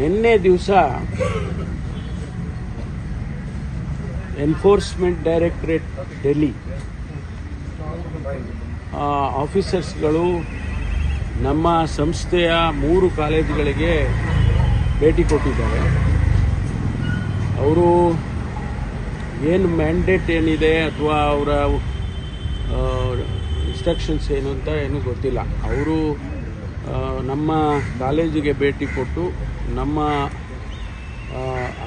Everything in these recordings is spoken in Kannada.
ನಿನ್ನೆ ದಿವಸ ಎನ್ಫೋರ್ಸ್ಮೆಂಟ್ ಡೈರೆಕ್ಟರೇಟ್ ಡೆಲ್ಲಿ ಆಫೀಸರ್ಸ್ಗಳು ನಮ್ಮ ಸಂಸ್ಥೆಯ 3 ಕಾಲೇಜುಗಳಿಗೆ ಭೇಟಿ ಕೊಟ್ಟಿದ್ದಾರೆ. ಅವರು ಏನು ಮ್ಯಾಂಡೇಟ್ ಏನಿದೆ ಅಥವಾ ಅವರ ಇನ್ಸ್ಟ್ರಕ್ಷನ್ಸ್ ಏನು ಅಂತ ಏನೂ ಗೊತ್ತಿಲ್ಲ. ಅವರು ನಮ್ಮ ಕಾಲೇಜಿಗೆ ಭೇಟಿ ಕೊಟ್ಟು ನಮ್ಮ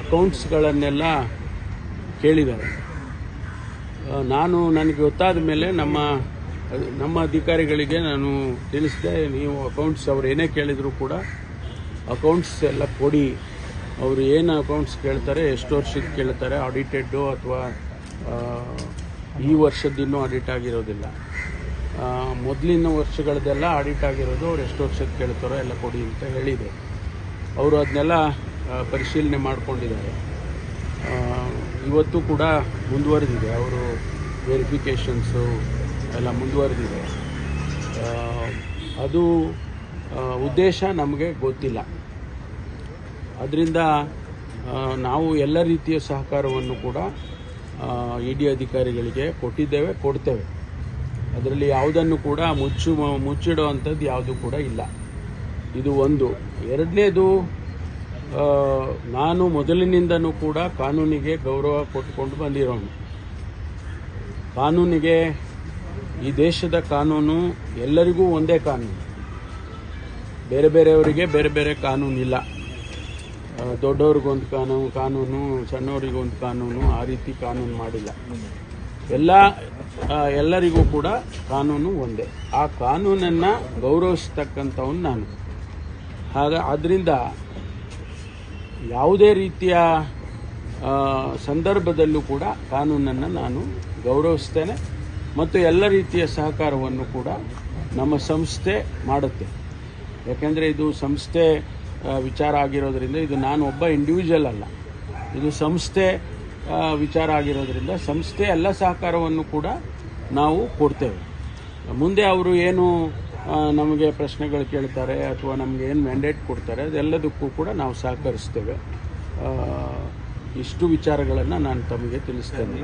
ಅಕೌಂಟ್ಸ್ಗಳನ್ನೆಲ್ಲ ಕೇಳಿದ್ದಾರೆ. ನನಗೆ ಗೊತ್ತಾದ ಮೇಲೆ ನಮ್ಮ ಅಧಿಕಾರಿಗಳಿಗೆ ನಾನು ತಿಳಿಸಿದೆ, ನೀವು ಅಕೌಂಟ್ಸ್ ಅವ್ರು ಏನೇ ಕೇಳಿದರೂ ಕೂಡ ಅಕೌಂಟ್ಸ್ ಎಲ್ಲ ಕೊಡಿ. ಅವರು ಏನು ಅಕೌಂಟ್ಸ್ ಕೇಳ್ತಾರೆ, ಎಷ್ಟು ವರ್ಷಕ್ಕೆ ಕೇಳ್ತಾರೆ, ಆಡಿಟೆಡ್ಡು ಅಥವಾ ಈ ವರ್ಷದ್ದಿನ್ನೂ ಆಡಿಟ್ ಆಗಿರೋದಿಲ್ಲ, ಮೊದಲಿನ ವರ್ಷಗಳದ್ದೆಲ್ಲ ಆಡಿಟ್ ಆಗಿರೋದು, ಅವ್ರು ಎಷ್ಟು ವರ್ಷಕ್ಕೆ ಕೇಳ್ತಾರೋ ಎಲ್ಲ ಕೊಡಿ ಅಂತ ಹೇಳಿದೆ. ಅವರು ಅದನ್ನೆಲ್ಲ ಪರಿಶೀಲನೆ ಮಾಡಿಕೊಂಡಿದ್ದಾರೆ. ಇವತ್ತು ಕೂಡ ಮುಂದುವರೆದಿದೆ, ಅವರು ವೆರಿಫಿಕೇಷನ್ಸು ಎಲ್ಲ ಮುಂದುವರೆದಿದೆ. ಅದು ಉದ್ದೇಶ ನಮಗೆ ಗೊತ್ತಿಲ್ಲ. ಅದರಿಂದ ನಾವು ಎಲ್ಲ ರೀತಿಯ ಸಹಕಾರವನ್ನು ಕೂಡ ಇಡಿ ಅಧಿಕಾರಿಗಳಿಗೆ ಕೊಡ್ತೇವೆ. ಅದರಲ್ಲಿ ಯಾವುದನ್ನು ಕೂಡ ಮುಚ್ಚಿಡುವಂಥದ್ದು ಯಾವುದೂ ಕೂಡ ಇಲ್ಲ. ಇದು ಒಂದು. ಎರಡನೇದು, ನಾನು ಮೊದಲಿನಿಂದನೂ ಕೂಡ ಕಾನೂನಿಗೆ ಗೌರವ ಕೊಟ್ಟುಕೊಂಡು ಬಂದಿರೋನು. ಕಾನೂನಿಗೆ, ಈ ದೇಶದ ಕಾನೂನು ಎಲ್ಲರಿಗೂ ಒಂದೇ ಕಾನೂನು, ಬೇರೆ ಬೇರೆಯವರಿಗೆ ಬೇರೆ ಬೇರೆ ಕಾನೂನಿಲ್ಲ. ದೊಡ್ಡವ್ರಿಗೊಂದು ಕಾನೂನು, ಸಣ್ಣವರಿಗೊಂದು ಕಾನೂನು, ಆ ರೀತಿ ಕಾನೂನು ಮಾಡಿಲ್ಲ. ಎಲ್ಲರಿಗೂ ಕೂಡ ಕಾನೂನು ಒಂದೇ. ಆ ಕಾನೂನನ್ನು ಗೌರವಿಸ್ತಕ್ಕಂಥವನು ನಾನು. ಆದ್ದರಿಂದ ಯಾವುದೇ ರೀತಿಯ ಸಂದರ್ಭದಲ್ಲೂ ಕೂಡ ಕಾನೂನನ್ನು ನಾನು ಗೌರವಿಸ್ತೇನೆ ಮತ್ತು ಎಲ್ಲ ರೀತಿಯ ಸಹಕಾರವನ್ನು ಕೂಡ ನಮ್ಮ ಸಂಸ್ಥೆ ಮಾಡುತ್ತೆ. ಯಾಕೆಂದರೆ ಇದು ಸಂಸ್ಥೆ ವಿಚಾರ ಆಗಿರೋದ್ರಿಂದ, ಇದು ನಾನು ಒಬ್ಬ ಇಂಡಿವಿಜುವಲ್ ಅಲ್ಲ, ಇದು ಸಂಸ್ಥೆ ವಿಚಾರ ಆಗಿರೋದ್ರಿಂದ ಸಂಸ್ಥೆ ಎಲ್ಲ ಸಹಕಾರವನ್ನು ಕೂಡ ನಾವು ಕೊಡ್ತೇವೆ. ಮುಂದೆ ಅವರು ಏನು ನಮಗೆ ಪ್ರಶ್ನೆಗಳು ಕೇಳ್ತಾರೆ ಅಥವಾ ನಮಗೆ ಏನು ಮ್ಯಾಂಡೇಟ್ ಕೊಡ್ತಾರೆ ಅದೆಲ್ಲದಕ್ಕೂ ಕೂಡ ನಾವು ಸಹಕರಿಸ್ತೇವೆ. ಇಷ್ಟು ವಿಚಾರಗಳನ್ನು ನಾನು ತಮಗೆ ತಿಳಿಸ್ತೇನೆ.